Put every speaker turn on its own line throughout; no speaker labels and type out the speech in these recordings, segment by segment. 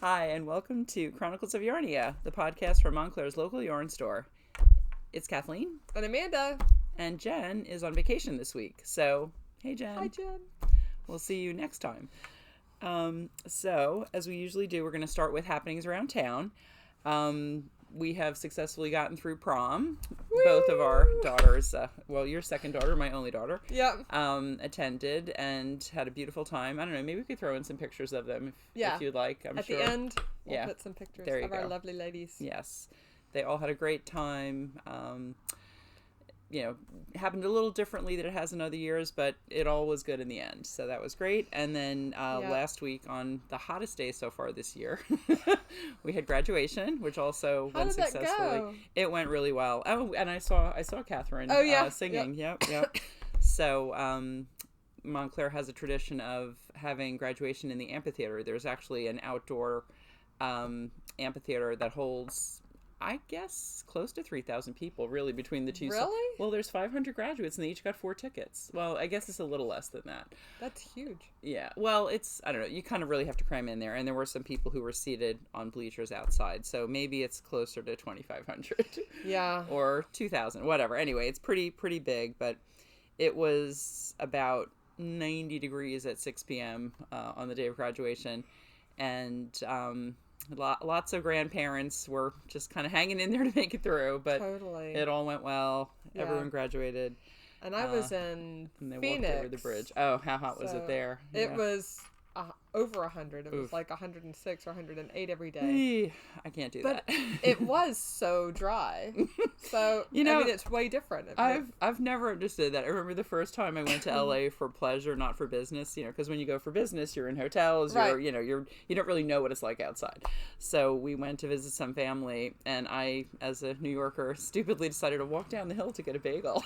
Hi, and welcome to Chronicles of Yarnia, the podcast from Montclair's local yarn store. It's Kathleen.
And Amanda.
And Jen is on vacation this week. So, hey Jen.
Hi Jen.
We'll see you next time. So, as we usually do, we're going to start with happenings around town. We have successfully gotten through prom.
Woo!
Both of our daughters, your second daughter, my only daughter,
Yep.
Attended and had a beautiful time. I don't know, maybe we could throw in some pictures of them if you'd like.
At the end, we'll put some pictures of our lovely ladies.
Yes. They all had a great time. Happened a little differently than it has in other years, but it all was good in the end. So that was great. And then last week on the hottest day so far this year, we had graduation, which also went successfully. That go? It went really well. Oh, and I saw Catherine singing.
Yep.
Yep. So Montclair has a tradition of having graduation in the amphitheater. There's actually an outdoor amphitheater that holds, I guess, close to 3,000 people, really, between the two.
Really?
Well, there's 500 graduates, and they each got 4 tickets. Well, I guess it's a little less than that.
That's huge.
Yeah. Well, I don't know. You kind of really have to cram in there. And there were some people who were seated on bleachers outside. So maybe it's closer to 2,500.
Yeah.
Or 2,000, whatever. Anyway, it's pretty big, but it was about 90 degrees at 6 p.m. On the day of graduation. And lots of grandparents were just kind of hanging in there to make it through, but
totally.
It all went well. Yeah. Everyone graduated.
And I was in
and they
Phoenix.
Walked over the bridge. Oh, how hot was it there?
It was over 100. It was like 106 or 108 every day.
I can't do that.
But it was so dry. So, I mean, it's way different.
I've never understood that. I remember the first time I went to LA for pleasure, not for business, because when you go for business, you're in hotels,
right.
you don't really know what it's like outside. So we went to visit some family, and I, as a New Yorker, stupidly decided to walk down the hill to get a bagel.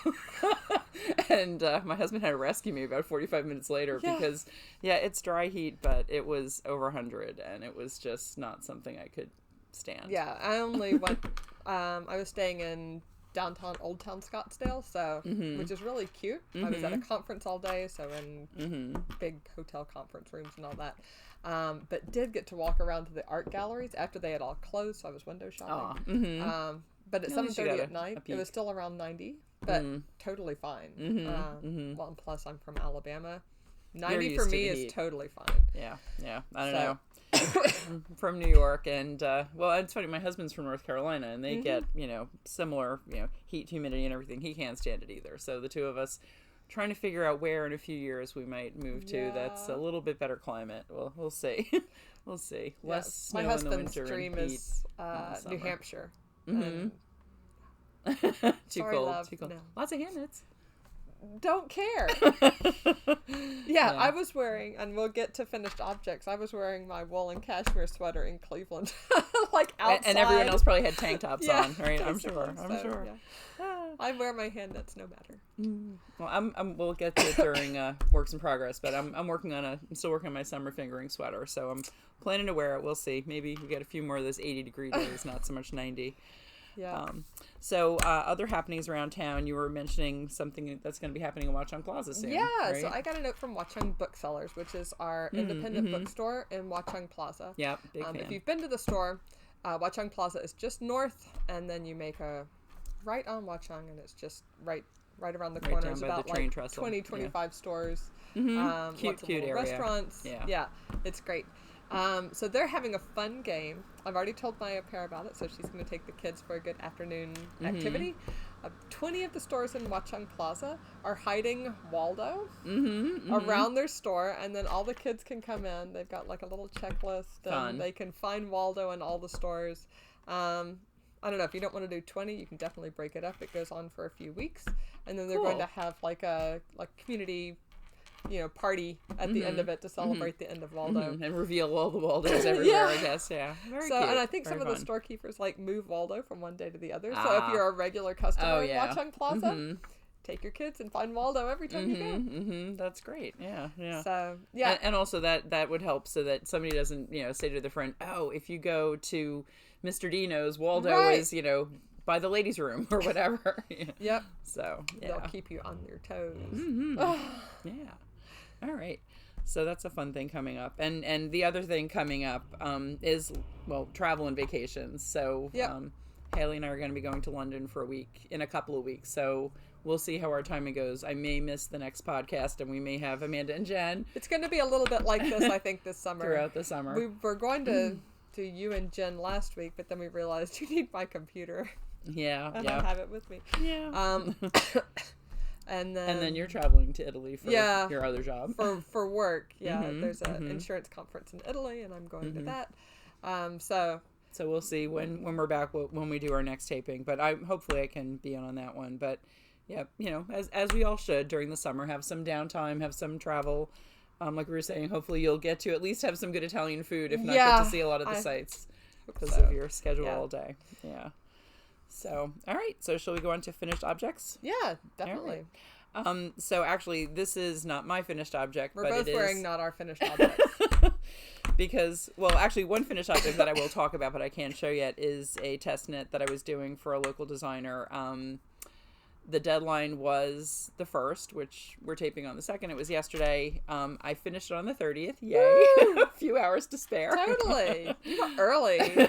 And my husband had to rescue me about 45 minutes later because, it's dry heat, but it was over 100, and it was just not something I could stand.
Yeah, I only went, I was staying in downtown Old Town Scottsdale, so which is really cute. I was at a conference all day, so in big hotel conference rooms and all that. But did get to walk around to the art galleries after they had all closed, so I was window shopping. But at 7:30 at night, it was still around 90, but totally fine. Well, and plus I'm from Alabama. 90 for me is totally fine.
Yeah. I don't know. From New York, and it's funny, my husband's from North Carolina, and they get similar heat, humidity, and everything. He can't stand it either. So the two of us trying to figure out where in a few years we might move to that's a little bit better climate. Well, we'll see. We'll see. Less snow
my husband's
in the winter
dream
and
is New Hampshire.
Too
Sorry,
cold.
love.
Too cold.
No.
Lots of hammocks.
Don't care. I was wearing, and we'll get to finished objects, I was wearing my woolen cashmere sweater in Cleveland, like outside.
And everyone else probably had tank tops on, right? I'm sure.
Yeah. I wear my hand nets no matter.
Well, we'll get to it during works in progress, but I'm still working on my summer fingering sweater, so I'm planning to wear it. We'll see. Maybe we get a few more of those 80-degree days, not so much 90.
Yeah.
So other happenings around town, you were mentioning something that's going to be happening in Watchung Plaza soon.
Yeah,
right?
So I got a note from Watchung Booksellers, which is our independent bookstore in Watchung Plaza.
Yeah, big fan.
If you've been to the store, Watchung Plaza is just north, and then you make a right on Watchung, and it's just right around the corner. It's about like 20-25 stores.
Cute area.
Restaurants. Yeah, it's great. So they're having a fun game. I've already told my au pair about it, so she's going to take the kids for a good afternoon activity. 20 of the stores in Watchung Plaza are hiding Waldo around their store, and then all the kids can come in. They've got like a little checklist, and they can find Waldo in all the stores. I don't know, if you don't want to do 20, you can definitely break it up. It goes on for a few weeks, and then they're going to have like a community party at the end of it to celebrate the end of Waldo.
And reveal all the Waldos everywhere, I guess. Yeah. Very cute.
And I think some of the storekeepers move Waldo from one day to the other. So if you're a regular customer in Watchung Plaza, take your kids and find Waldo every time you go.
That's great. Yeah.
So,
And also that would help so that somebody doesn't, say to their friend, oh, if you go to Mr. Dino's, Waldo is, by the ladies' room or whatever.
Yep.
So,
they'll keep you on your toes.
Yeah. All right. So that's a fun thing coming up. And the other thing coming up is, well, travel and vacations. So Haley and I are going to be going to London for a couple of weeks. So we'll see how our timing goes. I may miss the next podcast, and we may have Amanda and Jen.
It's going to be a little bit like this, I think, this summer.
Throughout the summer.
We were going to do you and Jen last week, but then we realized you need my computer.
Yeah.
I don't have it with me.
Yeah.
And
then you're traveling to Italy for your other job.
For work. Yeah. There's an insurance conference in Italy, and I'm going to that. So
we'll see when we're back, when we do our next taping. But hopefully I can be on that one. But yeah, as we all should during the summer, have some downtime, have some travel. Like we were saying, hopefully you'll get to at least have some good Italian food, if not get to see a lot of the sites because of your schedule all day. Yeah. So, all right. So shall we go on to finished objects?
Yeah, definitely.
Right. So actually, this is not my finished object,
We're
but
both
it is
wearing not our finished objects.
because, well, actually one finished object that I will talk about, but I can't show yet, is a test knit that I was doing for a local designer. The deadline was the 1st, which we're taping on the 2nd. It was yesterday. I finished it on the 30th. Yay. A few hours to spare.
Totally. You were early.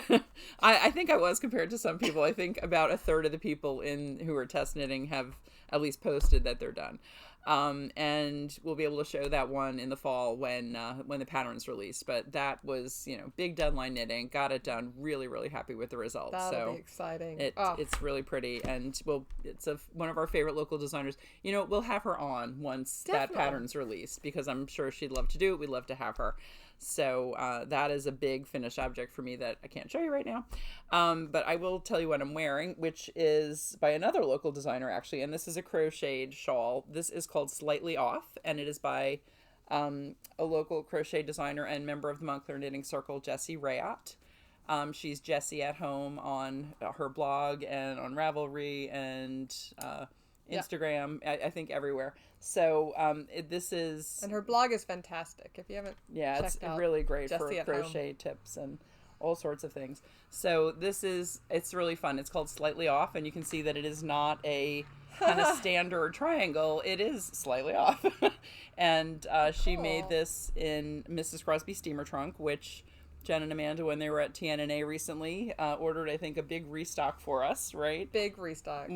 I think I was compared to some people. I think about a third of the people who are test knitting have at least posted that they're done. And we'll be able to show that one in the fall when the pattern's released. But that was, big deadline knitting. Got it done. Really, really happy with the results.
That'll be exciting.
It's really pretty, and it's one of our favorite local designers. We'll have her on once that pattern's released because I'm sure she'd love to do it. We'd love to have her. So that is a big finished object for me that I can't show you right now. But I will tell you what I'm wearing, which is by another local designer, actually. And this is a crocheted shawl. This is called Slightly Off, and it is by a local crochet designer and member of the Montclair Knitting Circle, Jessie Rayot. She's Jessie at home on her blog and on Ravelry and Instagram, I think everywhere. So this is...
And her blog is fantastic. If you haven't
it's really great
Jessie
for crochet tips and all sorts of things. So it's really fun. It's called Slightly Off, and you can see that it is not a kind of standard triangle. It is slightly off. And she made this in Mrs. Crosby Steamer Trunk, which Jen and Amanda, when they were at TNNA recently, ordered, I think, a big restock for us, right?
Big restock.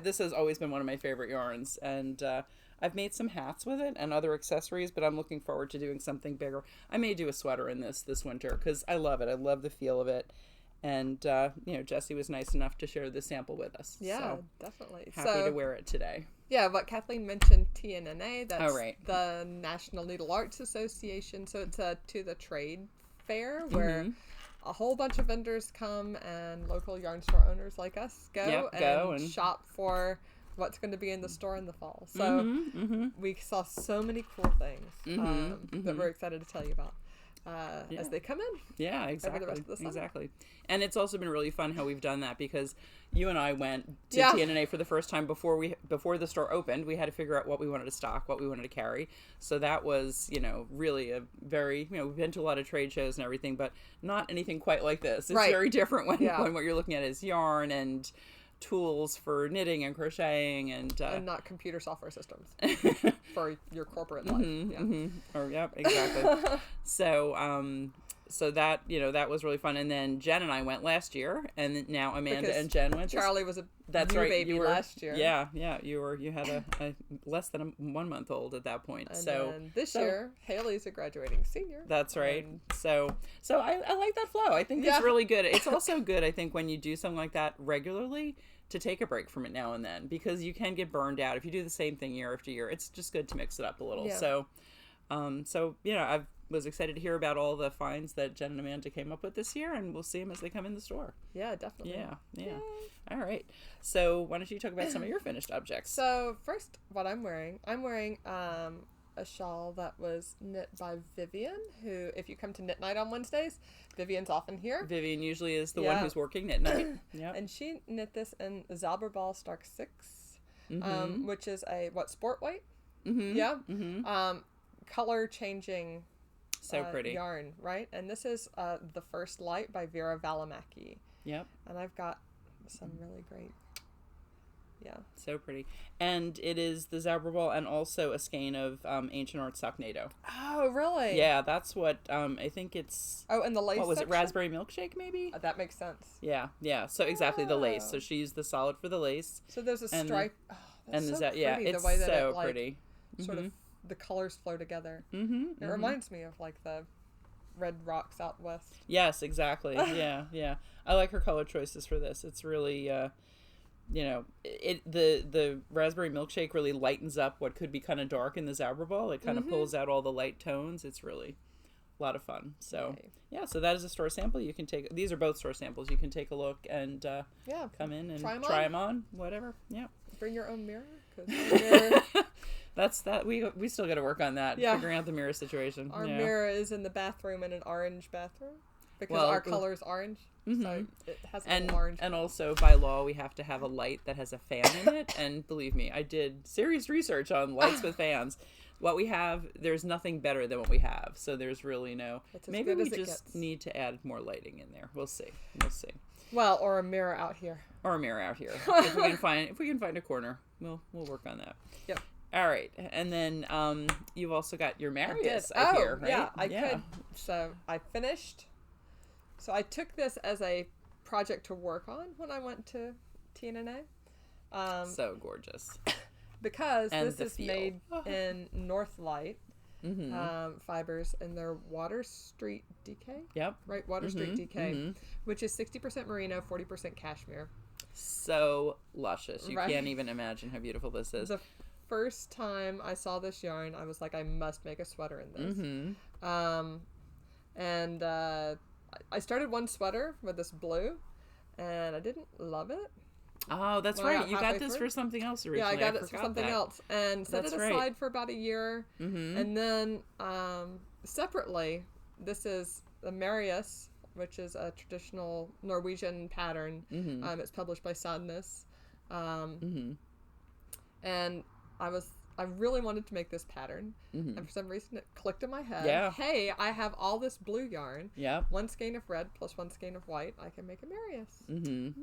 This has always been one of my favorite yarns, and I've made some hats with it and other accessories, but I'm looking forward to doing something bigger. I may do a sweater in this winter because I love it. I love the feel of it. And, Jessie was nice enough to share the sample with us.
Yeah,
so
definitely.
Happy to wear it today.
Yeah, what Kathleen mentioned, TNNA, that's
right.
the National Needle Arts Association. So it's a to the trade fair where a whole bunch of vendors come and local yarn store owners like us go and shop for what's going to be in the store in the fall. So we saw so many cool things that we're excited to tell you about as they come in.
Yeah, exactly.
Over the rest of the summer.
Exactly. And it's also been really fun how we've done that because you and I went to TNNA for the first time before the store opened. We had to figure out what we wanted to stock, what we wanted to carry. So that was, really a very, we've been to a lot of trade shows and everything, but not anything quite like this. It's very different when what you're looking at is yarn and tools for knitting and crocheting and
not computer software systems for your corporate life.
Exactly. So that that was really fun, and then Jen and I went last year, and now Amanda and Jen went.
Charlie was a baby last year.
Yeah, you had a less than a 1 month old at that point.
And then this year Haley's a graduating senior.
That's right. So I like that flow. I think it's really good. It's also good, I think, when you do something like that regularly, to take a break from it now and then, because you can get burned out if you do the same thing year after year. It's just good to mix it up a little. So I was excited to hear about all the finds that Jen and Amanda came up with this year, and we'll see them as they come in the store.
Yeah, definitely.
Yeah. Yay. All right. So why don't you talk about some of your finished objects?
So first, what I'm wearing a shawl that was knit by Vivian, who, if you come to Knit Night on Wednesdays, Vivian's often here.
Vivian usually is the one who's working Knit Night. Yep.
And she knit this in Zauberball Stark 6, which is a, sport weight? Yeah. Color changing
pretty
yarn, right? And this is The First Light by Veera Välimäki.
Yep.
And I've got some really great Yeah.
So pretty. And it is the Zebra Ball and also a skein of Ancient Art Socknado.
Oh, really?
Yeah, that's what, I think it's...
Oh, and the lace
What was
section?
it, Raspberry Milkshake, maybe?
That makes sense.
Yeah. So exactly, the lace. So she used the solid for the lace.
So there's a stripe. That's so pretty,
yeah, it's
the way that
so
it, like,
pretty.
sort of, the colors flow together.
Mm-hmm.
It reminds me of, like, the red rocks out west.
Yes, exactly. Yeah. I like her color choices for this. It's really, the Raspberry Milkshake really lightens up what could be kind of dark in the Zebra Ball. It kind of pulls out all the light tones. It's really a lot of fun. So, yeah, so that is a store sample. You can take, these are both store samples. You can take a look and come in and try them on, whatever. Yeah.
Bring your own mirror. 'Cause our mirror,
That's that. We still got to work on that. Yeah. Figuring out the mirror situation.
Our mirror is in the bathroom, in an orange bathroom, because our color is orange. So it has an orange. And also by law we have to have a light that has a fan in it. And believe me, I did serious research on lights with fans. What we have, there's nothing better than what we have. So there's really no. Maybe we just need to add more lighting in there. We'll see. Well, or a mirror out here.
If we can find a corner, we'll work on that.
Yep.
All right, and then you've also got your Marius. I hear, right?
Yeah, I could. So I finished. So I took this as a project to work on when I went to TNNA.
So gorgeous.
Because this is made in Northlight fibers, and they're Water Street DK.
Yep.
Right, Water Street DK, which is 60% merino, 40% cashmere.
So luscious. You can't even imagine how beautiful this is.
The first time I saw this yarn, I was like, I must make a sweater in this. And I started one sweater with this blue, and I didn't love it.
Oh, that's right. You got this for something else originally.
Yeah, I got it for something else, and set it aside for about a year. And then separately, this is the Marius, which is a traditional Norwegian pattern. It's published by Sadness. And I really wanted to make this pattern, and for some reason it clicked in my head.
Yeah.
Hey, I have all this blue yarn.
Yeah.
One skein of red plus one skein of white. I can make a Marius. Yay!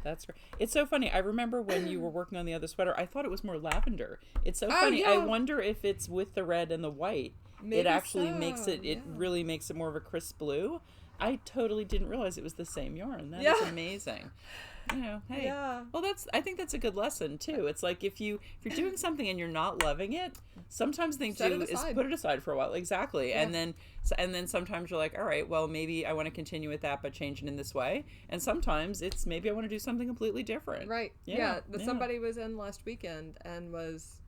That's right. It's so funny. I remember when you were working on the other sweater, I thought it was more lavender. It's so funny. Yeah. I wonder if it's with the red and the white. Maybe it actually makes it. It really makes it more of a crisp blue. I totally didn't realize it was the same yarn. That is amazing. Hey. Yeah. Well, I think that's a good lesson too. It's like if you're doing something and you're not loving it, sometimes the thing to do is put it aside for a while. Exactly. Yeah. And then sometimes you're like, all right, well, maybe I want to continue with that, but change it in this way. And sometimes it's maybe I want to do something completely different. Right.
Yeah. Somebody was in last weekend and was,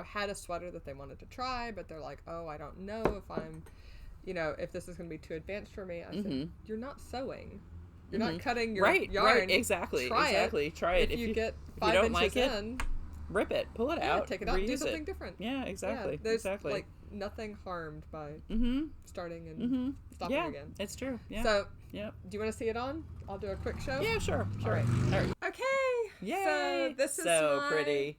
had a sweater that they wanted to try, but they're like, oh, I don't know if I'm, if this is going to be too advanced for me. I said, you're not sewing. You're not cutting your yarn.
Right, exactly. Try it.
If you get 5 inches in,
rip it, pull it out,
take it out, do something different.
Yeah, exactly.
Yeah, there's like nothing harmed by starting and stopping again.
It's true. Yeah.
So, do you want to see it on? I'll do a quick show.
Yeah, sure.
All right. Okay.
Yay!
So this is
so pretty.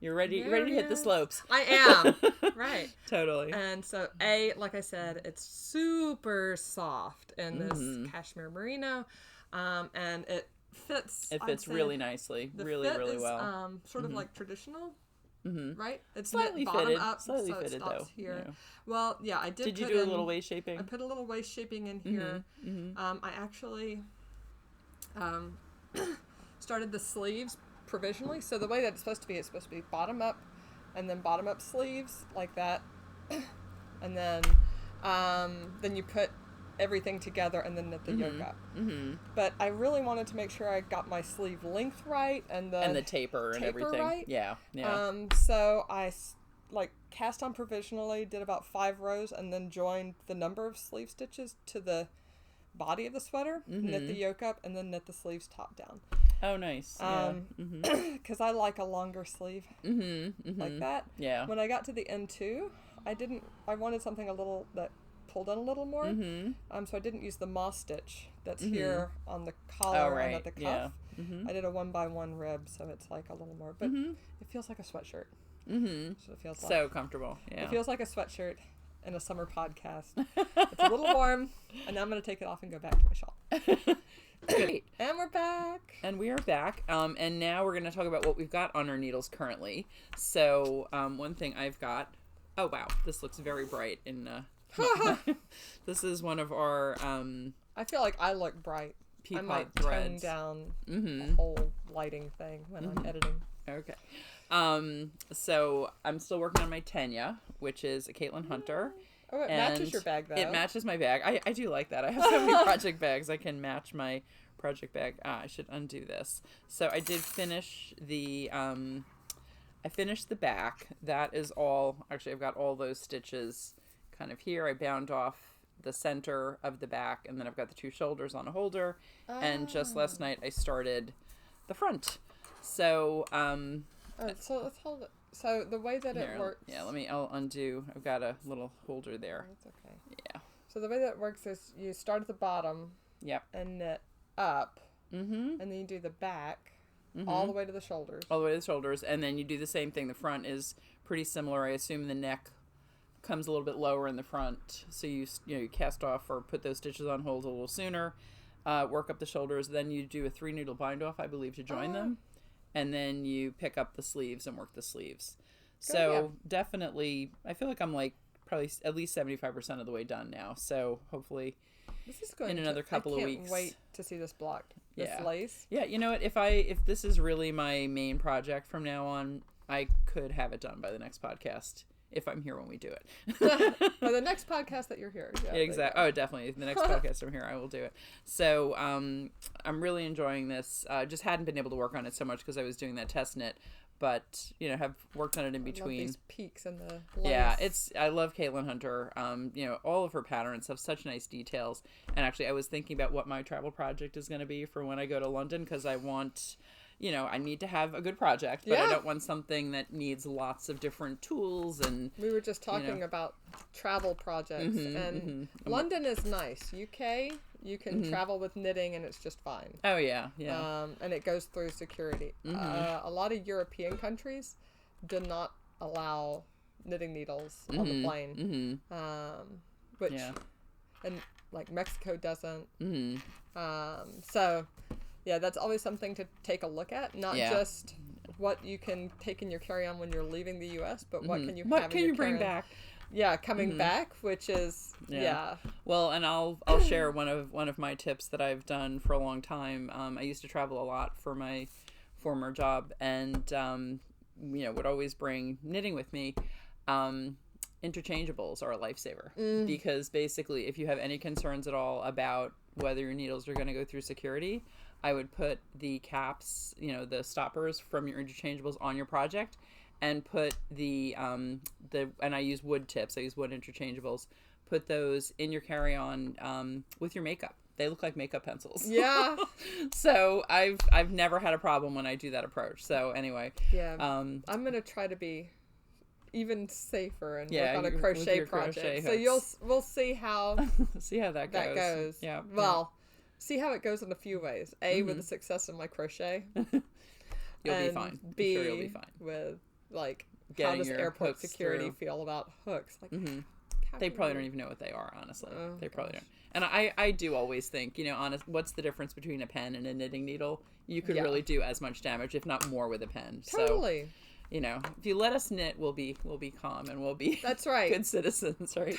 You're ready to hit the slopes.
I am. Right.
Totally.
And so like I said, it's super soft in this cashmere merino, and it fits.
It fits really nicely, really well.
Sort of like traditional, right? It's
slightly
bottom
fitted,
up,
slightly
so
fitted though.
Here. Yeah. Well, yeah, I did.
Did you do a little waist shaping?
I put a little waist shaping in here. I actually started the sleeves provisionally. So the way that it's supposed to be bottom up, and then bottom up sleeves like that, and then you put everything together and then knit the yoke up. But I really wanted to make sure I got my sleeve length right and the taper and everything right. Yeah. So I cast on provisionally, did about 5 rows, and then joined the number of sleeve stitches to the body of the sweater, knit the yoke up, and then knit the sleeves top down.
Oh, nice.
Because I like a longer sleeve like that. Yeah. When I got to the end too, I wanted something a little that pulled in a little more. So I didn't use the moss stitch that's here on the collar and at the cuff. I did a 1x1 rib, so it's like a little more, but it feels like a sweatshirt. So it feels
so comfortable. Yeah.
It feels like a sweatshirt, in a summer podcast. It's a little warm, and now I'm going to take it off and go back to my shawl.
Great.
And we're back.
And we are back. And now we're going to talk about what we've got on our needles currently. So one thing I've got, oh wow, this looks very bright. This is one of our...
I feel like I look bright.
Peapod
I might
threads.
tone down the whole lighting thing when I'm editing.
Okay. So I'm still working on my Tegna, which is a Caitlin Hunter.
Oh, it matches your bag, though.
It matches my bag. I do like that. I have so many project bags. I can match my project bag. I should undo this. So I did finish the... I finished the back. That is all... Actually, I've got all those stitches kind of here. I bound off the center of the back, and then I've got the two shoulders on a holder. Oh. And just last night, I started the front. So...
so let's hold it. So the way that it works...
Yeah, I'll undo. I've got a little holder there.
That's okay.
Yeah.
So the way that it works is you start at the bottom.
Yep.
And knit up.
Mm-hmm.
And then you do the back all the way to the shoulders.
All the way to the shoulders. And then you do the same thing. The front is pretty similar. I assume the neck comes a little bit lower in the front. So you cast off or put those stitches on hold a little sooner. Work up the shoulders. Then you do a 3-needle bind off, I believe, to join them. And then you pick up the sleeves and work the sleeves. So definitely, I feel like I'm like probably at least 75% of the way done now. So hopefully
this is going
in another couple of weeks.
I can't wait to see this blocked. This lace.
Yeah, you know what? If this is really my main project from now on, I could have it done by the next podcast. If I'm here when we do it.
By the next podcast that you're here. Yeah,
exactly. Oh, definitely. The next podcast I'm here, I will do it. So I'm really enjoying this. Just hadn't been able to work on it so much because I was doing that test knit. But, have worked on it in between.
I love these peaks and the lace.
Yeah, I love Caitlin Hunter. All of her patterns have such nice details. And actually, I was thinking about what my travel project is going to be for when I go to London because I want... I need to have a good project, but I don't want something that needs lots of different tools. And
we were just talking about travel projects, and London is nice. UK, you can travel with knitting, and it's just fine.
Oh yeah.
And it goes through security. A lot of European countries do not allow knitting needles on the plane, which and like Mexico doesn't. So. Yeah, that's always something to take a look at. Not just what you can take in your carry-on when you're leaving the U.S., but what can you have in your
bring back?
Yeah, coming back, which is
Well, and I'll share one of my tips that I've done for a long time. I used to travel a lot for my former job, and would always bring knitting with me. Interchangeables are a lifesaver because basically, if you have any concerns at all about whether your needles are going to go through security, I would put the caps, the stoppers from your interchangeables on your project, and put and I use wood tips. I use wood interchangeables. Put those in your carry-on with your makeup. They look like makeup pencils.
Yeah.
So I've never had a problem when I do that approach. So anyway.
Yeah. I'm gonna try to be even safer and work on a crochet project. So we'll see how
that goes. Yeah.
Well. See how it goes in a few ways. A, with the success of my crochet.
You'll be fine.
B,
sure you'll be fine.
With,
getting
how does airport security
through.
feel about hooks?
They probably don't even know what they are, honestly. They probably don't. And I do always think, what's the difference between a pen and a knitting needle? You could really do as much damage, if not more, with a pen.
Totally.
So, if you let us knit, we'll be calm and we'll be
That's right.
good citizens, right?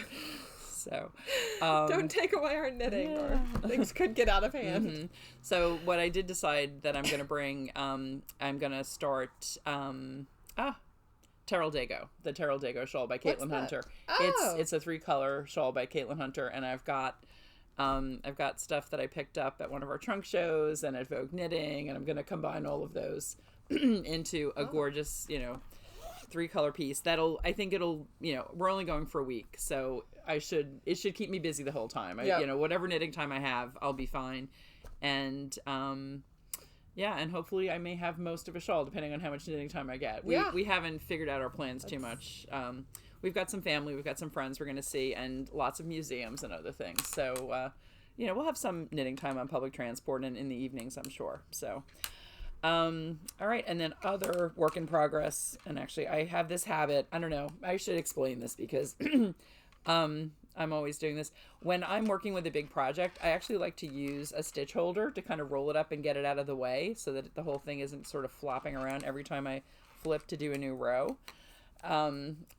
So,
don't take away our knitting, or things could get out of hand.
So what I did decide that I'm going to bring, I'm going to start Terrell Dago, the Terrell Dago shawl by Caitlin Hunter. It's a 3-color shawl by Caitlin Hunter, and I've got stuff that I picked up at one of our trunk shows and at Vogue Knitting, and I'm going to combine all of those into a gorgeous, 3-color piece. I think it'll, we're only going for a week, so it should keep me busy the whole time. Whatever knitting time I have, I'll be fine. And, and hopefully I may have most of a shawl, depending on how much knitting time I get. We haven't figured out our plans too much. We've got some family, we've got some friends we're going to see, and lots of museums and other things. So, we'll have some knitting time on public transport and in the evenings, I'm sure. So, all right. And then other work in progress. And actually, I have this habit. I don't know. I should explain this because I'm always doing this. When I'm working with a big project, I actually like to use a stitch holder to kind of roll it up and get it out of the way so that the whole thing isn't sort of flopping around every time I flip to do a new row.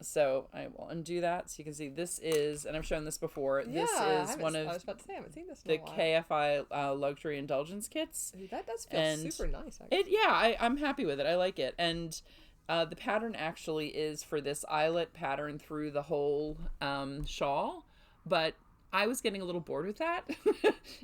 So I will undo that so you can see this is, and I've shown this before, this is one of
I was about to say, I haven't seen this in
the
a while.
KFI Luxury Indulgence Kits.
Ooh, that does feel super nice, actually.
I'm happy with it. I like it. And the pattern actually is for this eyelet pattern through the whole shawl, but I was getting a little bored with that.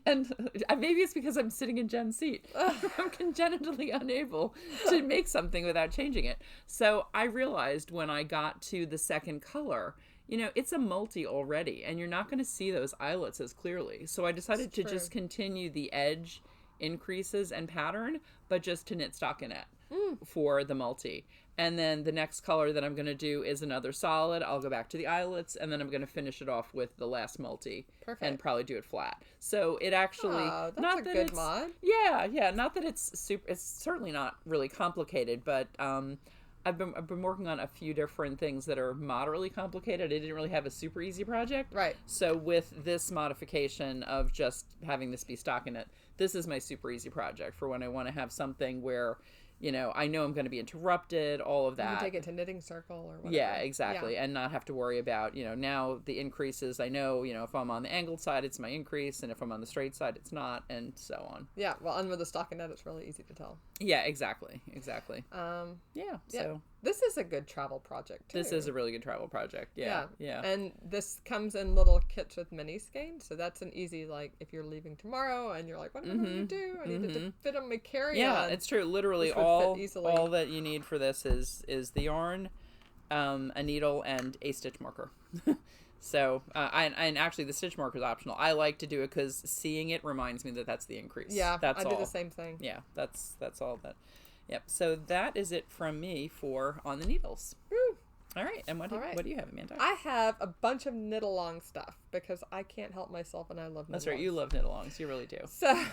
And maybe it's because I'm sitting in Jen's seat. I'm congenitally unable to make something without changing it. So I realized when I got to the second color, it's a multi already, and you're not going to see those eyelets as clearly. So I decided to just continue the edge increases and pattern, but just to knit stockinette for the multi. And then the next color that I'm going to do is another solid. I'll go back to the eyelets, and then I'm going to finish it off with the last multi. Perfect. And probably do it flat. So it actually...
Oh, that's a good mod.
Yeah. Not that it's super... It's certainly not really complicated, but I've been working on a few different things that are moderately complicated. I didn't really have a super easy project.
Right.
So with this modification of just having this be stockinette, this is my super easy project for when I want to have something where... I know I'm going to be interrupted, all of that.
You take it to knitting circle or whatever.
Yeah, exactly. Yeah. And not have to worry about, now the increases. I know, if I'm on the angled side, it's my increase. And if I'm on the straight side, it's not, and so on.
Yeah, well, and with the stockinette, it's really easy to tell.
Yeah, exactly. So...
This is a good travel project, too.
This is a really good travel project, yeah.
And this comes in little kits with mini skeins, so that's an easy, if you're leaving tomorrow and you're like, what am I going to do? I need to fit on my carry-on.
Yeah, it's true. Literally, all that you need for this is the yarn, a needle, and a stitch marker. So, and actually the stitch marker is optional. I like to do it because seeing it reminds me that that's the increase.
Yeah,
that's
I do the same thing.
Yeah, that's all that. Yep. So that is it from me for On the Needles.
Woo.
All right. And what do you have, Amanda?
I have a bunch of knit-along stuff because I can't help myself and I love knit-alongs.
That's right. You love knit-alongs. You really do.
So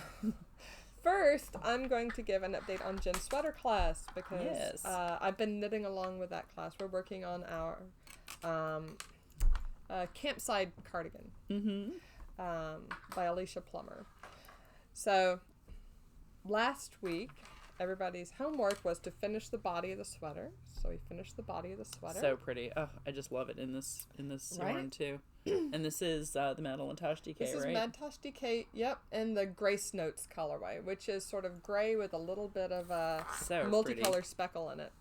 first, I'm going to give an update on Jen's sweater class because I've been knitting along with that class. We're working on our Campside Cardigan by Alicia Plummer. So last week, everybody's homework was to finish the body of the sweater. So we finished the body of the sweater.
So pretty. Oh, I just love it in this yarn too. And this is the Madeline Tosh DK,
This is Tosh DK, yep, in the Grace Notes colorway, which is sort of gray with a little bit of a multicolor speckle in it.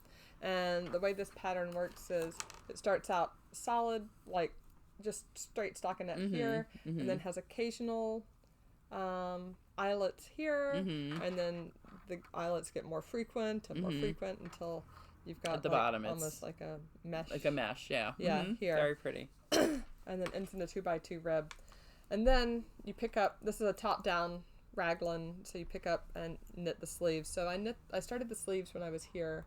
And the way this pattern works is it starts out solid, just straight stockinette here, and then has occasional eyelets here, and then the eyelets get more frequent and more frequent until you've got
at the bottom
almost like a mesh.
Like a mesh, yeah.
Yeah, here.
Very pretty.
And then ends in a 2x2 rib. And then you pick up, this is a top-down raglan, so you pick up and knit the sleeves. So I started the sleeves when I was here.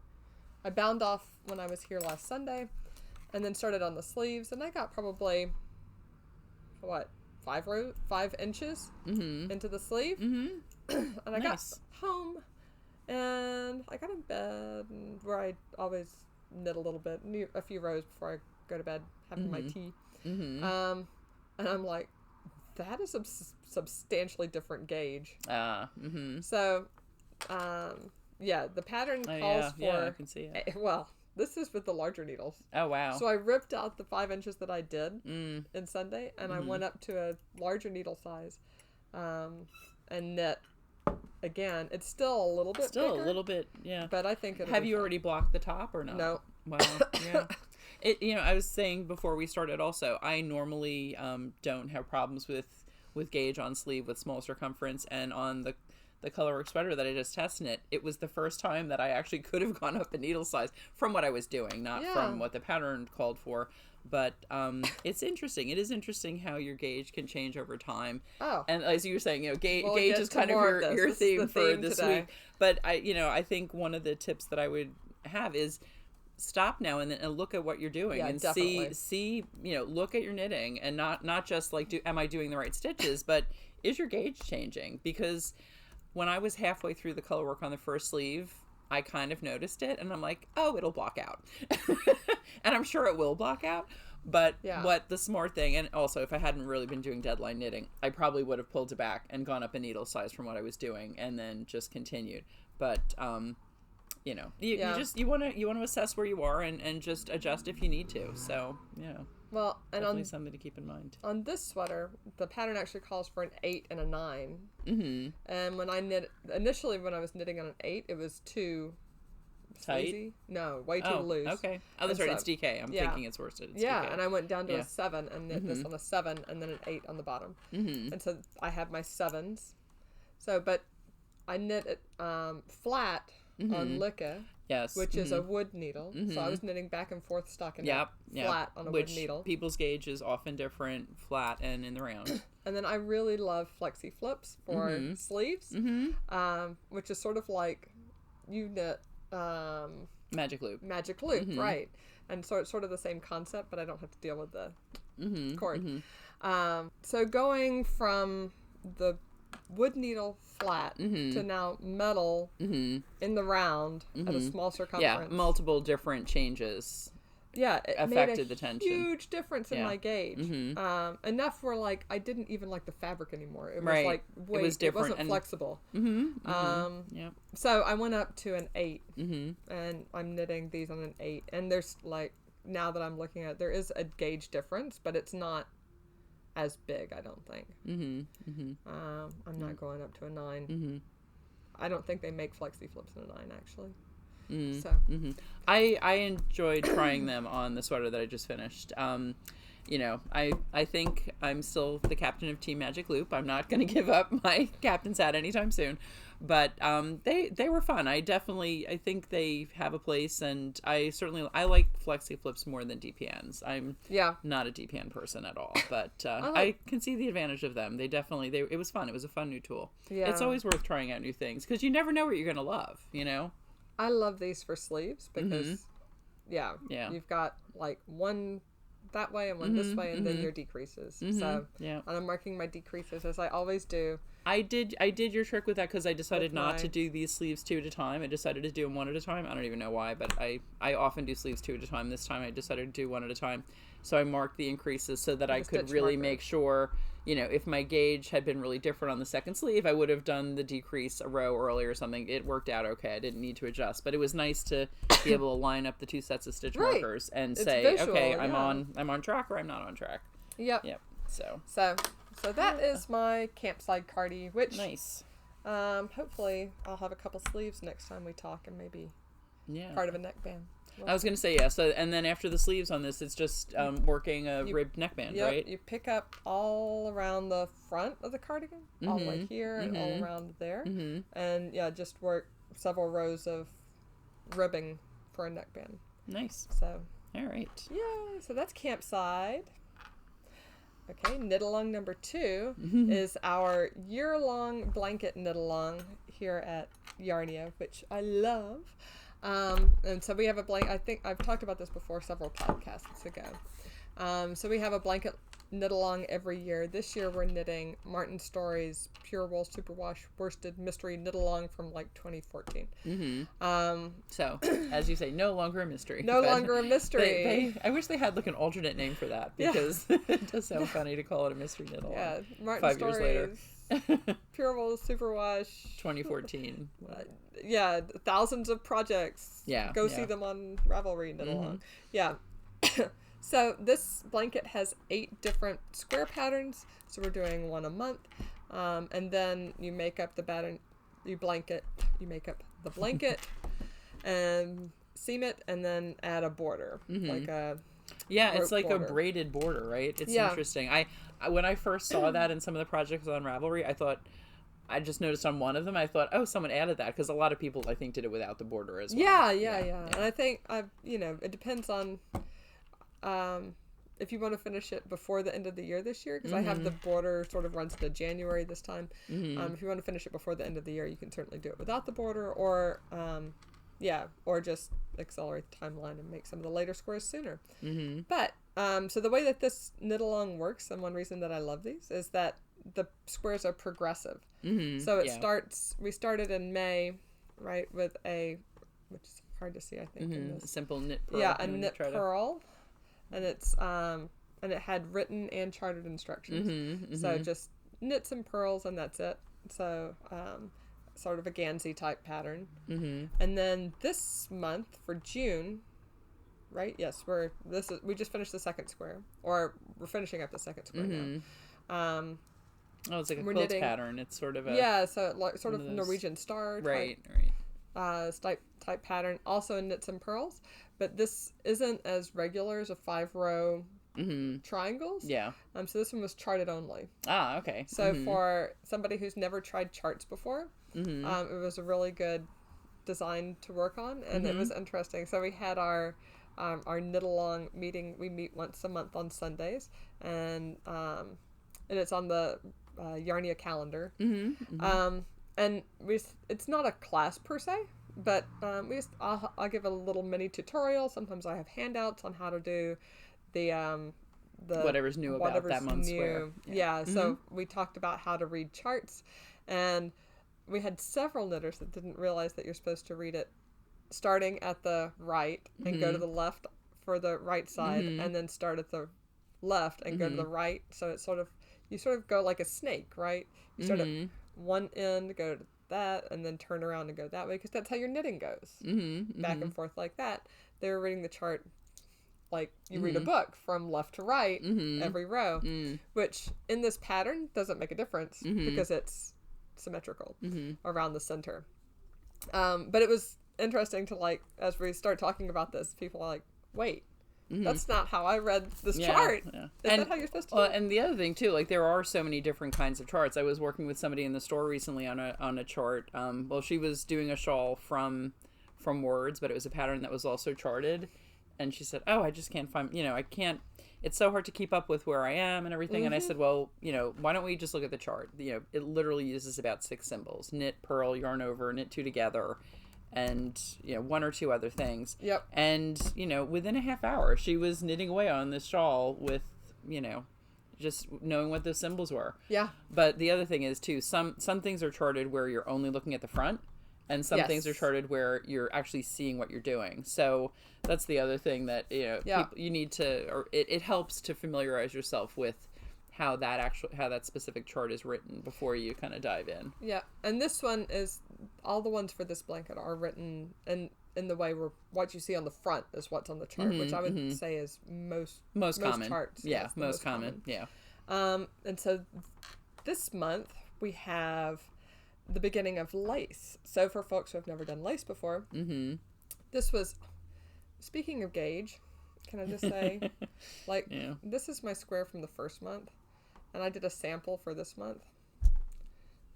I bound off when I was here last Sunday, and then started on the sleeves, and I got probably, 5 inches into the sleeve. And I got home, and I got in bed, where I always knit a little bit, a few rows before I go to bed, having my tea. And I'm like, that is a substantially different gauge. So, the pattern calls for...
Yeah, I can see it.
Well, this is with the larger needles.
Oh, wow.
So I ripped out the 5 inches that I did in Sunday, and I went up to a larger needle size and knit. Again, it's still a little bit bigger,
a little bit, yeah.
But I think it'll
Have you already blocked the top or not?
No.
Wow, yeah. I was saying before we started also, I normally don't have problems with gauge on sleeve with small circumference, and on the colorwork sweater that I just tested it was the first time that I actually could have gone up a needle size from what I was doing, not from what the pattern called for. But it's interesting. It is interesting how your gauge can change over time. Oh. And as you were saying, gauge is kind of your theme for this week. But I think one of the tips that I would have is stop now and then and look at what you're doing and definitely. see look at your knitting and not just am I doing the right stitches, but is your gauge changing? Because when I was halfway through the color work on the first sleeve, I kind of noticed it, and I'm like, oh, it'll block out. And I'm sure it will block out, But
Yeah.
what the smart thing, and also if I hadn't really been doing deadline knitting, I probably would have pulled it back and gone up a needle size from what I was doing and then just continued. But, you know, you want to assess where you are and just adjust if you need to. So, yeah.
Well, and
definitely something to keep in mind.
On this sweater, the pattern actually calls for an 8 and a 9.
Mm-hmm.
And when I initially when I was knitting on an 8, it was too
tight.
Sleazy. No, way too loose.
Okay. Oh, that's right. It's DK. I'm thinking it's worsted. It's
yeah,
DK.
and I went down to a 7 and knit this on a 7 and then an 8 on the bottom.
Mm-hmm.
And so I have my 7s. So, but I knit it flat on Licca.
Yes.
Which is a wood needle. So I was knitting back and forth stocking flat on a wood needle.
People's gauge is often different, flat and in the round.
And then I really love flexi flips for sleeves, which is sort of like you knit
Magic loop.
Magic loop, right? And so it's sort of the same concept, but I don't have to deal with the cord. So going from the wood needle flat to now metal in the round at a small circumference.
Yeah, multiple different changes.
Yeah, it
affected
made a
the tension.
Huge difference in my gauge. Enough where like I didn't even like the fabric anymore. It was like
it was different.
It wasn't flexible.
Yeah.
So I went up to an 8, and I'm knitting these on an 8. And there's like now that I'm looking at it, there is a gauge difference, but it's not as big, I don't think. I'm not going up to a 9. I don't think they make flexi flips in a 9 actually. So
I enjoyed trying them on the sweater that I just finished. You know, I think I'm still the captain of Team Magic Loop. I'm not going to give up my captain's hat anytime soon. But they were fun. I think they have a place, and I like flexi flips more than DPNs. I'm not a DPN person at all, but I can see the advantage of them. It was fun. It was a fun new tool. Yeah. It's always worth trying out new things because you never know what you're going to love, you know?
I love these for sleeves because, you've got like one that way and one this way, and then your decreases. So, and I'm marking my decreases as I always do.
I did your trick with that because I decided not to do these sleeves 2 at a time. I decided to do them 1 at a time. I don't even know why, but I often do sleeves 2 at a time. This time I decided to do 1 at a time. So I marked the increases so that I could really make sure, you know, if my gauge had been really different on the second sleeve, I would have done the decrease a row earlier or something. It worked out okay. I didn't need to adjust, but it was nice to be able to line up the 2 sets of stitch markers and say, visual, okay, I'm on track or I'm not on track.
Yep.
So
that is my Campside Cardi, which
nice.
Hopefully I'll have a couple sleeves next time we talk and maybe part of a neckband.
I was going to say, so, and then after the sleeves on this, it's just working a ribbed neckband, right?
You pick up all around the front of the cardigan, all the way here and all around there. And just work several rows of ribbing for a neckband.
Nice.
So.
All right.
Yay. So that's Campside. Okay, knit along number 2 is our year-long blanket knit along here at Yarnia, which I love. And so we have a blanket. I think I've talked about this before several podcasts ago. So we have a blanket knit along every year. This year we're knitting Martin Storey's Pure Wool Superwash Worsted Mystery Knit Along from like 2014.
So, as you say, no longer a mystery.
No longer a mystery.
I wish they had like an alternate name for that because it does sound funny to call it a mystery knit along.
Yeah, Martin
5 years later.
Pure Wool Superwash
2014.
Thousands of projects. Go see them on Ravelry knit along. So this blanket has 8 different square patterns. So we're doing 1 a month. And then you make up the pattern, you make up the blanket and seam it and then add a border. Like a
it's like
border.
A braided border, right? It's interesting. I when I first saw that in some of the projects on Ravelry, I just noticed on one of them, I thought, oh, someone added that because a lot of people, I think, did it without the border as well.
Yeah. And I think it depends on if you want to finish it before the end of the year this year, because I have the border sort of runs to January this time. If you want to finish it before the end of the year, you can certainly do it without the border, or just accelerate the timeline and make some of the later squares sooner. But so the way that this knit along works, and one reason that I love these is that the squares are progressive. So it starts. We started in May, right, with which is hard to see, I think. In this.
Simple knit purl.
Yeah, a knit purl. and it's and it had written and charted instructions. So just knits and purls, and that's it. So sort of a Gansey type pattern. And then this month for June, right? Yes, we just finished the second square, or we're finishing up the second square now.
Oh, it's like a quilt pattern. It's sort of a...
Yeah, so like sort of Norwegian star type, type pattern. Also in knits and pearls. But this isn't as regular as a 5-row triangles. Yeah. So this one was charted only.
Ah, okay.
So for somebody who's never tried charts before, it was a really good design to work on, and it was interesting. So we had our knit along meeting. We meet once a month on Sundays, and it's on the Yarnia calendar. And it's not a class per se, but I'll give a little mini tutorial. Sometimes I have handouts on how to do the
whatever's new about that month's square.
Yeah. So we talked about how to read charts, and we had several knitters that didn't realize that you're supposed to read it starting at the right and go to the left for the right side, and then start at the left and go to the right. So it's you sort of go like a snake, right? You start at one end, go to that, and then turn around and go that way, because that's how your knitting goes. Back and forth like that. They were reading the chart like you read a book from left to right every row, which in this pattern doesn't make a difference because it's symmetrical around the center. But it was interesting to, like, as we start talking about this, people are like, wait, that's not how I read this chart. Is that how you're supposed to do it?
And the other thing too, like, there are so many different kinds of charts. I was working with somebody in the store recently on a chart. She was doing a shawl from words, but it was a pattern that was also charted. And she said, oh, I just can't find, I can't, it's so hard to keep up with where I am and everything. And I said, well, why don't we just look at the chart? It literally uses about 6 symbols: knit, purl, yarn over, knit 2 together, and 1 or 2 other things.
Yep.
And within a half hour she was knitting away on this shawl with just knowing what those symbols were.
Yeah.
But the other thing is too, some things are charted where you're only looking at the front, and some things are charted where you're actually seeing what you're doing. So that's the other thing that people, you need to, or it helps to familiarize yourself with how that specific chart is written before you kind of dive in.
Yeah. And this one is, all the ones for this blanket are written in the way where what you see on the front is what's on the chart, which I would say is most
common
charts.
Yeah, most common. Yeah.
And so this month we have the beginning of lace. So for folks who have never done lace before, this was, speaking of gauge, can I just say, this is my square from the first month, and I did a sample for this month.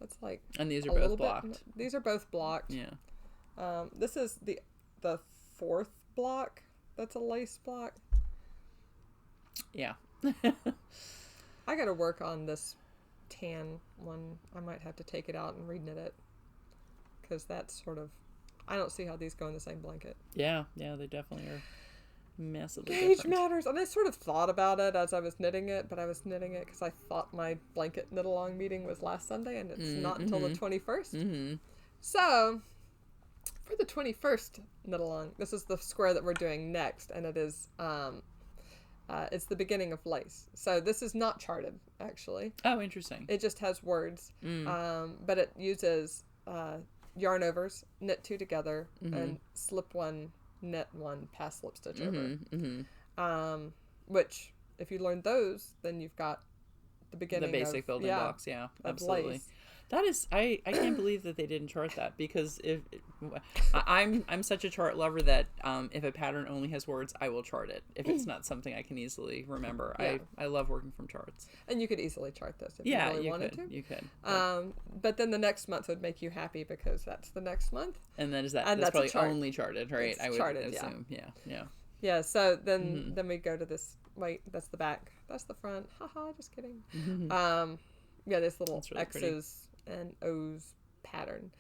That's like,
and these are both blocked.
These are both blocked.
Yeah.
This is the 4th block. That's a lace block.
Yeah.
I got to work on this tan one. I might have to take it out and reknit it, because that's sort of, I don't see how these go in the same blanket.
Yeah, they definitely are massively
Gauge
different.
matters. And I sort of thought about it as I was knitting it, but I was knitting it because I thought my blanket knit along meeting was last Sunday, and it's not until the 21st. So for the 21st knit along, this is the square that we're doing next, and it is it's the beginning of lace. So this is not charted, actually.
Oh, interesting.
It just has words, but it uses yarn overs, knit 2 together, and slip 1, knit 1, pass slip stitch over. Which, if you learn those, then you've got the beginning,
the basic building blocks. Yeah, absolutely.
Lace.
That is, I can't believe that they didn't chart that, because I'm such a chart lover that if a pattern only has words, I will chart it if it's not something I can easily remember.
Yeah.
I love working from charts.
And you could easily chart this if you really wanted to.
You could.
But then the next month would make you happy, because that's the next month.
And then that's probably only charted, right?
It's charted,
assume. Yeah.
Yeah. So then we go to this. Wait, that's the back. That's the front. Haha, just kidding. This little
really
X's
pretty.
and O's pattern.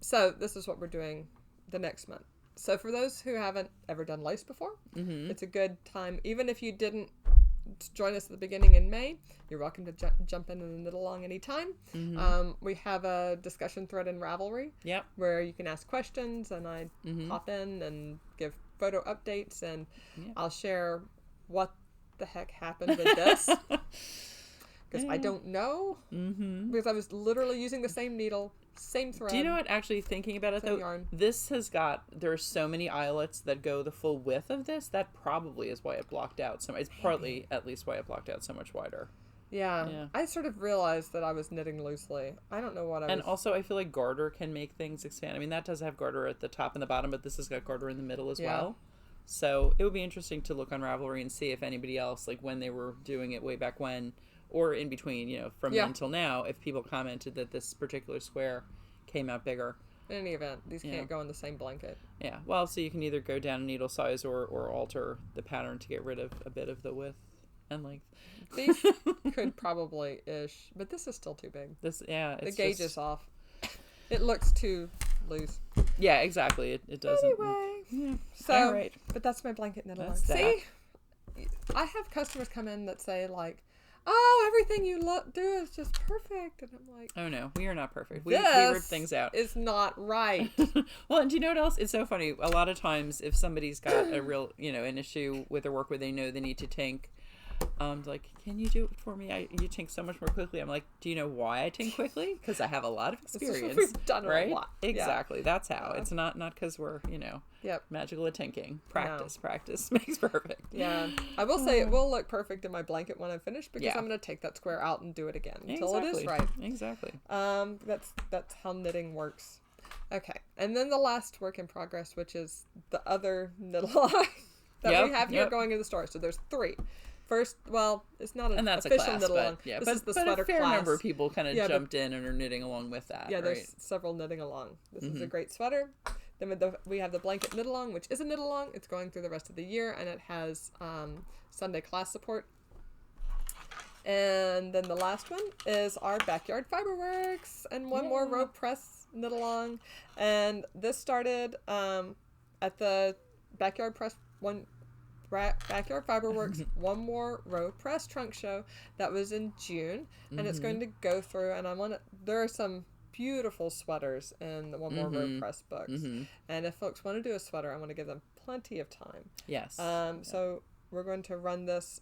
So this is what we're doing the next month. So for those who haven't ever done lace before, it's a good time. Even if you didn't join us at the beginning in May, you're welcome to jump in and knit along anytime. We have a discussion thread in Ravelry where you can ask questions, and I pop in and give photo updates, and I'll share what the heck happened with this. Because I don't know.
Mm-hmm.
Because I was literally using the same needle, same thread.
Do you know what, actually thinking about it though,
yarn.
this has got, there's so many eyelets that go the full width of this, that probably is why it blocked out so much. It's partly at least why it blocked out so much wider.
Yeah. I sort of realized that I was knitting loosely. I don't know what I was...
And also, I feel like garter can make things expand. I mean, that does have garter at the top and the bottom, but this has got garter in the middle as well. So it would be interesting to look on Ravelry and see if anybody else, like when they were doing it way back when, or in between, you know, from then till now, if people commented that this particular square came out bigger.
In any event, these can't go in the same blanket.
Yeah, well, so you can either go down a needle size or alter the pattern to get rid of a bit of the width and length.
These could probably ish, but this is still too big.
It's
the gauge is off. It looks too loose.
Yeah, exactly. It doesn't.
Anyway, so but that's my blanket knit along. See, I have customers come in that say like, "Oh, everything you do is just perfect," and I'm like,
"Oh no, we are not perfect. We rip things out.
It's not right."
Well, and do you know what else? It's so funny. A lot of times, if somebody's got a real, an issue with their work where they know they need to tink. Like, can you do it for me? You tink so much more quickly. I'm like, do you know why I tink quickly? Because I have a lot of experience.
We've done
right?
A lot.
Exactly. That's how. It's not because we're, magical at tinking. Practice makes perfect.
Yeah. I will say it will look perfect in my blanket when I'm finished because I'm going to take that square out and do it again until it is right.
Exactly.
That's how knitting works. Okay. And then the last work in progress, which is the other knit along that we have here going in the store. So there's 3. First, well, it's not an official knit along. This is the sweater
class. A fair
class.
number of people kind of jumped in and are knitting along with that.
Yeah, there's several knitting along. This is a great sweater. Then we have the blanket knit along, which is a knit along. It's going through the rest of the year, and it has Sunday class support. And then the last one is our Backyard Fiberworks, and one more row press knit along. And this started at the Backyard Fiberworks One More Row Press Trunk Show that was in June, and it's going to go through, and there are some beautiful sweaters in the One More Row Press books, and if folks want to do a sweater, I want to give them plenty of time.
Yes.
So we're going to run this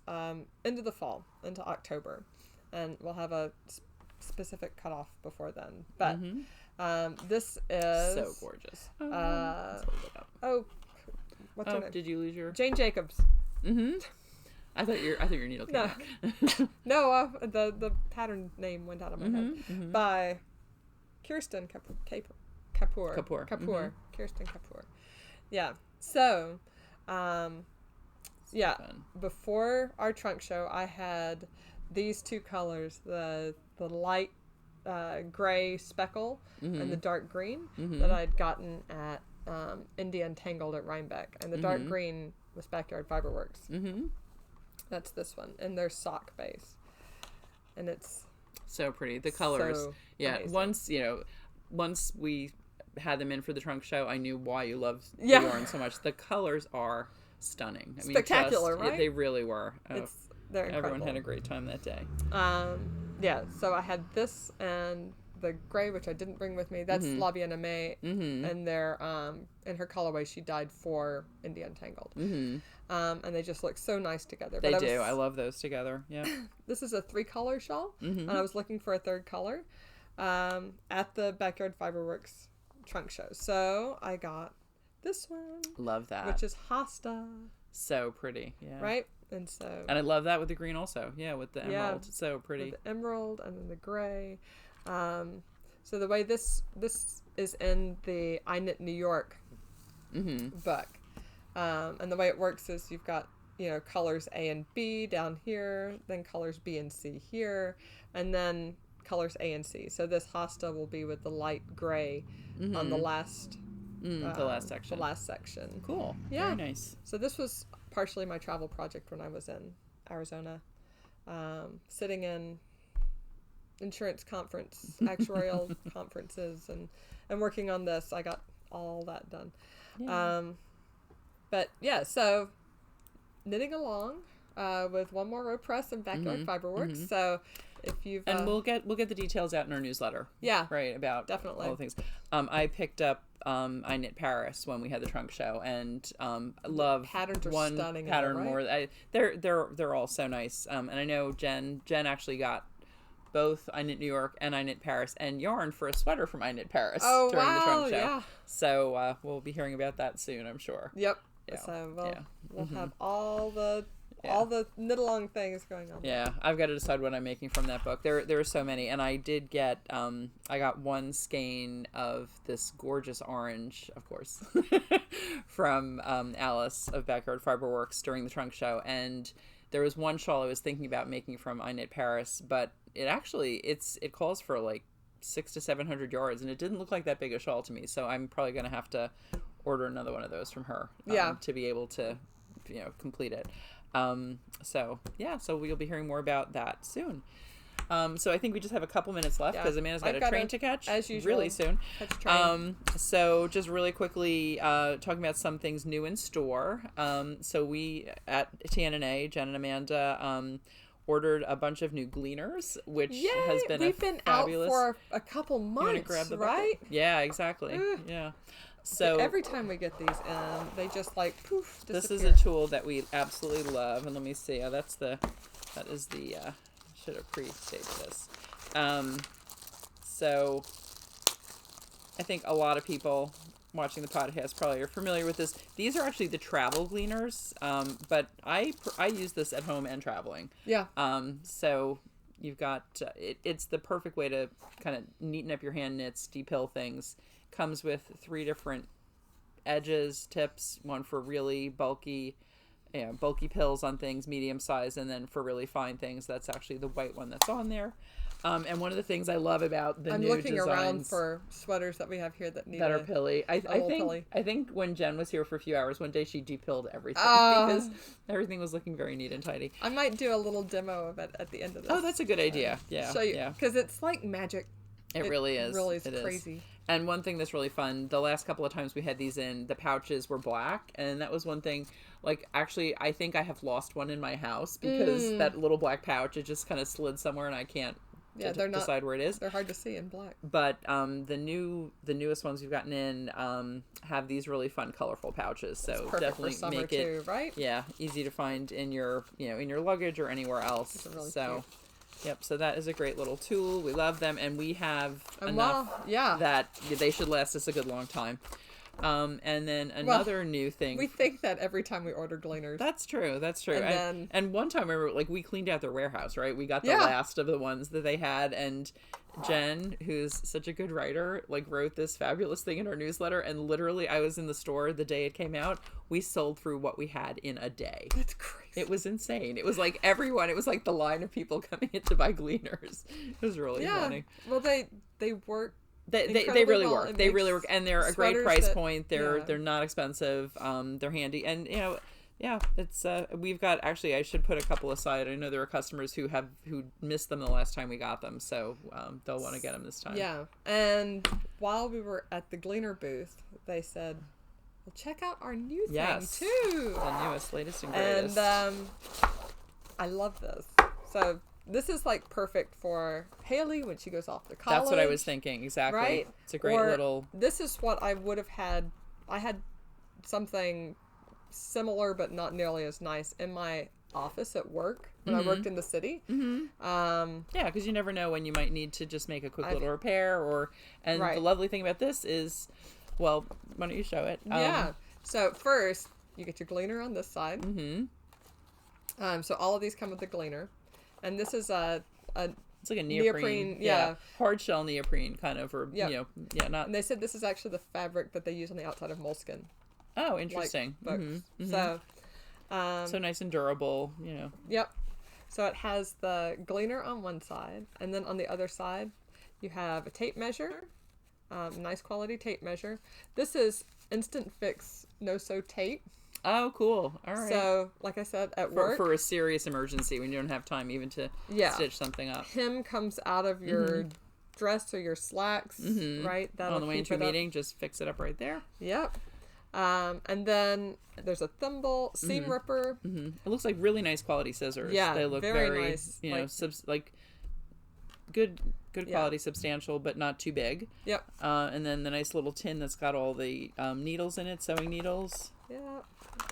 into the fall, into October, and we'll have a specific cutoff before then, but this is
so gorgeous.
What's her name?
Did you lose your
Jane Jacobs?
I thought your needle came back.
No, the pattern name went out of my head. By Kirsten Kapur. Kirsten Kapur. Yeah. So, before our trunk show, I had these 2 colors: the light gray speckle and the dark green that I'd gotten at India Untangled at Rhinebeck, and the dark green was Backyard Fiberworks. That's this one, and their sock base, and it's
so pretty. The colors,
so amazing.
Once we had them in for the trunk show, I knew why you loved the yarn so much. The colors are stunning. I mean,
spectacular, right?
They really were.
They're incredible.
Everyone had a great time that day.
So I had this and the gray, which I didn't bring with me. That's La Bien Aimée, and they're in her colorway she dyed for India Untangled, and they just look so nice together.
They do. I love those together. Yeah.
This is a 3-color shawl, and I was looking for a 3rd color at the Backyard Fiberworks trunk show, so I got this one.
Love that.
Which is Hosta.
So pretty. Yeah.
Right. And
I love that with the green also. Yeah, with the emerald. So pretty.
With the emerald and then the gray. So the way this is in the I Knit New York book, and the way it works is you've got colors A and B down here, then colors B and C here, and then colors A and C. So this Hosta will be with the light gray on the last section. The last section.
Cool.
Yeah.
Very nice.
So this was partially my travel project when I was in Arizona, sitting in insurance conference, actuarial conferences, and working on this. I got all that done. Yeah. So knitting along. with one more row press and backyard fiberworks. So if you've
and we'll get the details out in our newsletter.
Yeah,
right, about
definitely
all the things. I picked up I Knit Paris when we had the trunk show, and love
patterns are
one
stunning
pattern
right?
more. They're all so nice. And I know Jen actually got both I Knit New York and I Knit Paris and yarn for a sweater from I Knit Paris during the trunk show.
Yeah.
So we'll be hearing about that soon, I'm sure.
Yep.
Yeah.
So we'll have all the knit along things going on.
Yeah, I've got to decide what I'm making from that book. There are so many, and I did get I got one skein of this gorgeous orange, of course, from Alice of Backyard Fiberworks during the trunk show, and there was one shawl I was thinking about making from I Knit Paris, but it actually it calls for like 600 to 700 yards, and it didn't look like that big a shawl to me. So I'm probably gonna have to order another one of those from her, to be able to, complete it. So we'll be hearing more about that soon. So I think we just have a couple minutes left because Amanda's got a train to catch
as usual,
really soon.
Catch a train.
So just really quickly talking about some things new in store. So we at TNNA, Jen and Amanda, ordered a bunch of new gleaners, which has been
we've been
fabulous.
out for a couple months, right?
Yeah, exactly. Yeah. So
every time we get these, they just like poof disappear.
This is a tool that we absolutely love, and let me see. That is the should have pre-saved this. So I think a lot of people watching the podcast probably are familiar with this. These are actually the travel gleaners, but I use this at home and traveling.
Yeah.
So you've got it's the perfect way to kind of neaten up your hand knits, depill things. Comes with 3 different edges, tips, one for really bulky pills on things, medium size, and then for really fine things, that's actually the white one that's on there. And one of the things I love about the new
looking
designs
around for sweaters that we have here that
are pilly. I think when Jen was here for a few hours one day, she depilled everything because everything was looking very neat and tidy.
I might do a little demo of it at the end of this.
Oh, that's a good idea. Yeah,
show you, because it's like magic.
It really is.
Really is crazy.
And one thing that's really fun, the last couple of times we had these in, the pouches were black. And that was one thing, like, actually, I think I have lost one in my house because that little black pouch, it just kind of slid somewhere and I can't decide where it is.
They're hard to see in black.
But the newest ones we've gotten in have these really fun, colorful pouches. So definitely
for summer
make it,
too, right?
Yeah, easy to find in your, in your luggage or anywhere else.
Really
so.
Cute.
Yep, so that is a great little tool. We love them, and we have enough that they should last us a good long time. And then another new thing.
We think that every time we order gleaners.
That's true. And one time, remember, like, we cleaned out their warehouse, right? We got the last of the ones that they had, and Jen, who's such a good writer, like, wrote this fabulous thing in our newsletter, and literally I was in the store the day it came out. We sold through what we had in a day.
That's crazy.
It was insane. It was like it was like the line of people coming in to buy gleaners. It was really funny.
Well, they work.
They really work. They really work, and they're a great price point. They're not expensive. They're handy, and it's we've got, actually I should put a couple aside. I know there are customers who missed them the last time we got them, so they'll want to get them this time.
Yeah, and while we were at the Gleaner booth, they said, well, check out our new thing too.
The newest, latest, and greatest.
And I love this. So this is like perfect for Haley when she goes off to college.
That's what I was thinking. Exactly. Right? It's a great little.
This is what I would have had. I had something similar but not nearly as nice in my office at work when I worked in the city.
Because you never know when you might need to just make a quick little repair the lovely thing about this is, well, why don't you show it?
So first you get your gleaner on this side. So all of these come with the gleaner, and this is it's
like a neoprene hard shell neoprene kind of, or not.
And they said this is actually the fabric that they use on the outside of moleskin.
Oh, interesting.
Like So
so nice and durable,
Yep. So it has the gleaner on one side, and then on the other side you have a tape measure, nice quality tape measure. This is Instant Fix no-sew tape.
Oh, cool. All right.
So, like I said, at work.
For a serious emergency when you don't have time even to stitch something up.
Hem comes out of your dress or your slacks, right?
On the way into a meeting, just fix it up right there.
Yep. And then there's a thimble, seam ripper.
Mm-hmm. It looks like really nice quality scissors.
Yeah,
they look
very nice.
You know, good quality, substantial, but not too big.
Yep.
And then the nice little tin that's got all the needles in it, sewing needles.
Yeah.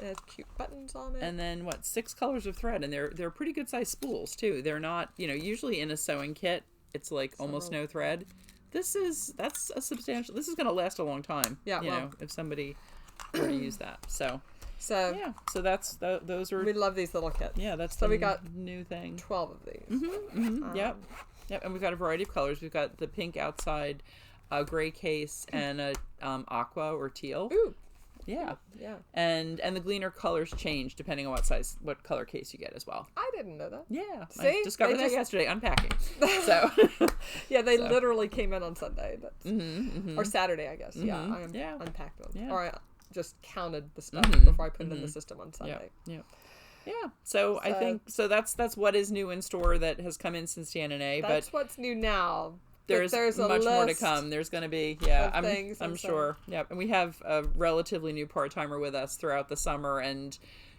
It has cute buttons on it.
And then 6 colors of thread, and they're pretty good sized spools too. They're not, usually in a sewing kit it's like almost no thread. That's a substantial. This is going to last a long time.
Yeah.
If somebody were to use that. So
yeah.
So that's those are.
We love these little kits.
Yeah, that's
so we got
new thing.
12 of these.
Yep. And we've got a variety of colors. We've got the pink outside, a gray case, and a aqua or teal.
Ooh.
Yeah.
Yeah.
And the Gleaner colors change depending on what color case you get as well.
I didn't know that.
Yeah.
See?
I discovered that yesterday unpacking. So.
Yeah, they literally came in on Sunday. Or Saturday, I guess. Yeah, I unpacked them.
Yeah.
Or I just counted the stuff before I put it in the system on Sunday.
Yeah. So I think that's what is new in store that has come in since TNNA.
That's what's new now.
There's much more to come. There's going to be, I'm sure. Yeah, and we have a relatively new part-timer with us throughout the summer, and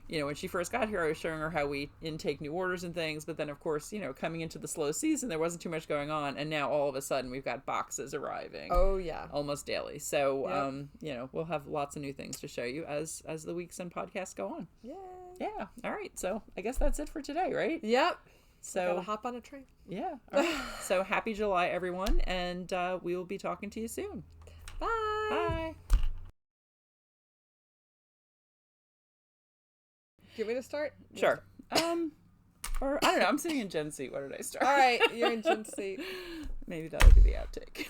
when she first got here, I was showing her how we intake new orders and things, but then of course, coming into the slow season, there wasn't too much going on, and now all of a sudden we've got boxes arriving.
Oh yeah,
almost daily. So we'll have lots of new things to show you as the weeks and podcasts go on. Yeah. All right. So I guess that's it for today, right?
Yep.
So
gotta hop on a train.
Yeah. All right. So happy July, everyone, and we will be talking to you soon.
Bye.
Bye.
Do you want me to start?
Sure. Or I don't know. I'm sitting in Jen's seat. Where did I start?
All right, you're in Jen's seat.
Maybe that'll be the outtake.